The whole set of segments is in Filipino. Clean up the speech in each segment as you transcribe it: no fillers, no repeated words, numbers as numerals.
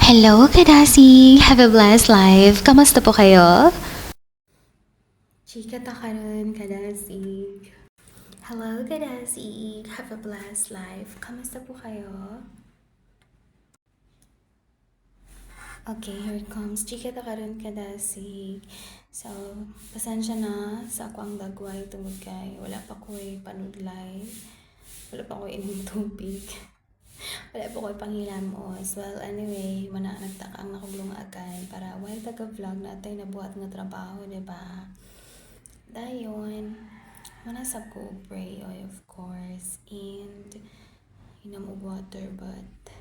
Hello, Kadasi! Have a blessed life! Kamusta po kayo? Chika ta karon, Kadasig. Hello, Kadasig! Have a blessed life! Kamusta po kayo? Okay, here it comes. Chika ta karon, Kadasig. So, pasensya na sa ako ang dagway tungod kay wala pa ko'y panudlay. Wala pa ko'y ining tubig. Wala po ko'y panghilamos. Well, anyway, nagtaka ang nakuglungagan para while taga-vlog natin nabuhat nga trabaho, diba? Dayon, manasab ko pray, of course. And, inom og water, but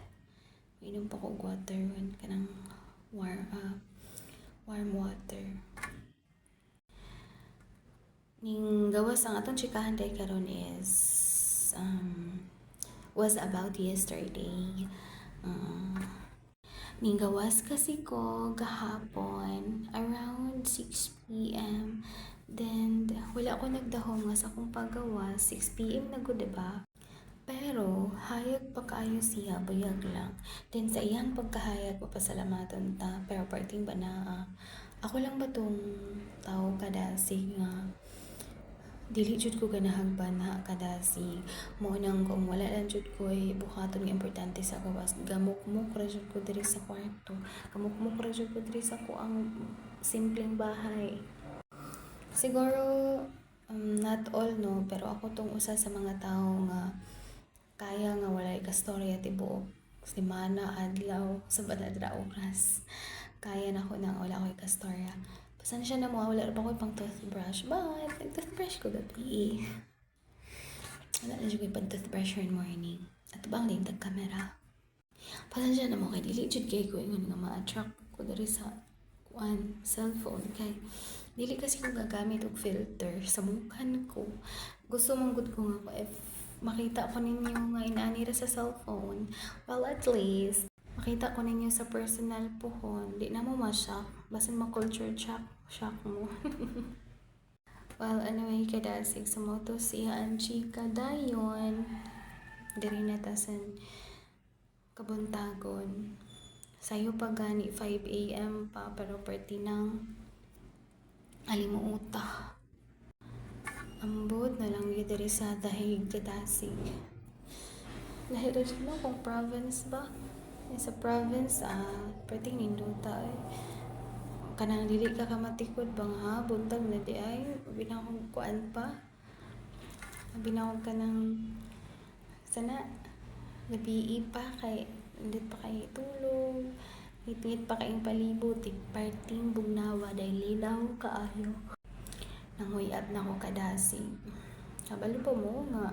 inom pa ko og water when kanang warm water. Ning gawas ang atong chikahan day karon is was about yesterday. Ning gawas kasi ko gahapon around 6 p.m. Then wala ako nagdahom nga sa akong paggawas. 6 p.m. na gud, diba? Pero hayag pa kaayo siya, bayag lang. Then sa iyang pagkahayag papasalamaton ta, pero parting ba na ako lang ba tong tao kadasig nga dili jud ko ganahang bana kadasi mo nang kung wala lang jud ko ay buhaton nga importante sa gawas gamukmok ra jud ko diri sa kwarto, gamukmok ra jud ko diri sa ko ang simpleng bahay. Siguro not all, no, pero ako tong usa sa mga tao nga kaya nga walay kastorya tibuok semana, adlaw, sa badadra oras. Kaya na ko na wala ko kastorya. Pasensya na mo, wala pa ko pang toothbrush. But, nag-toothbrush ko gabi. Wala na siya ko pang toothbrush in morning. At bang din tag-camera. Pasensya na mo, kay dili jud kay ko ingon nga ma-attract ko dari sa cellphone. Kay dili kasi ko gagamit og filter sa mukhan ko. Gusto mong good ko nga if makita ko ninyo nga inaanira sa cellphone. Well, at least, makita ko ninyo sa personal pohon. Di na mo ma-shock. Basin ma-culture shock mo. Well, anyway, kadasig sa moto siya ang chika dayon. Diri na tasan kabuntagon. Sayo pa gani 5 a.m. pa pero party ng alimuuta. Ambot na lang yun diri sa dahig kadasig. Dahil rin kung province ba? Sa province, pwede ninduta eh. Kanang dili ka kamatikod bang ha? Buntag na di ay. Binakog kuan pa. Binakog ka ng sana. Nabii pa kay hindi pa kay tulog. Ngit pa kayong palibot. Parting bugnawa dahil lilaw kaayo. Nanguyab na ko kadasig. Kabalo pa mo nga.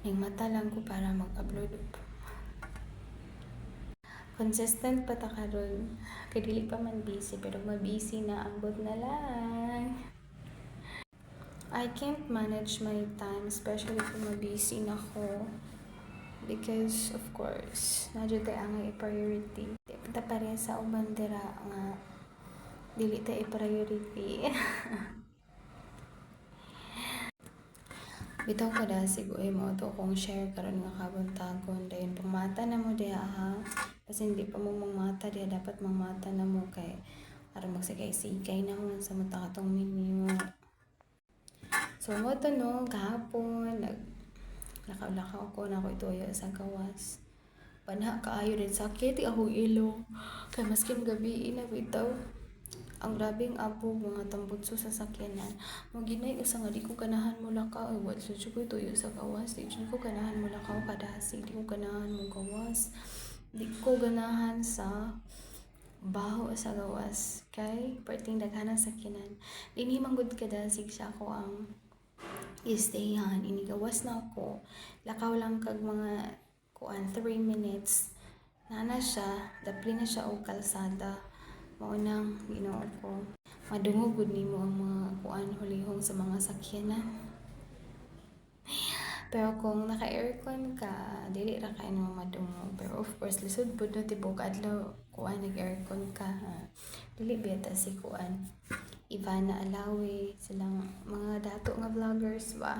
Ning mata lang ko para mag-upload. Consistent pa ta karon. Kay dili pa man busy pero mabusy na ambot na lang. I can't manage my time especially kung mabusy na ko. Because of course, nadyo tayo ang i-priority. Di pa ta pareha sa ubandera nga dili tayo i-priority. Bitaw ka dasig uy mo to kung share karon nga kabuntagon dayon pangmata na mo diha ha. Kasi hindi pa mo mangmata diha dapat mangmata na mo kay aron magsagay-sigay na mo sa mata katong menu. So mo to no gahapon lakaw-lakaw ko na ko ituyo sa gawas. Panha kaayo din sakit akong ilong. Kay maskin gabi na bitaw. Ang grabing apo mga tambutso sa sakyanan. Mo ginay usa nga di ko ganahan mo lakaw. What so ko tuyo sa gawas. Di ko ganahan mo lakaw kadasig. Di ko ganahan mo gawas. Di ko ganahan sa baho sa gawas. Kay parting daghanan sakyanan. Dinhi manggod kadasig siya ko ang istayhan. Inigawas na ako. Lakaw lang kag mga 3 minutes. Nana siya. Dapli na siya og kalsada. Maunang ginoo ko madungog ni mo ang mga hulihong sa mga sakyanan. Pero kung naka-aircon ka, dili ra kay mo madungog. Pero of course lisod pud no tibok adlaw nag-aircon ka. Dili beta si Ivana Alawi silang mga dato nga vloggers ba.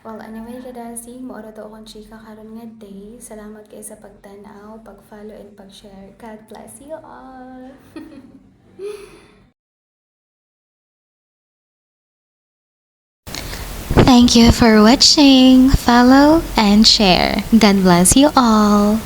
Well, anyway, kadasig, maura to akong chika karon nga day. Salamat kayo sa pagtanaw, pag-follow, and pag-share. God bless you all! Thank you for watching. Follow and share. God bless you all.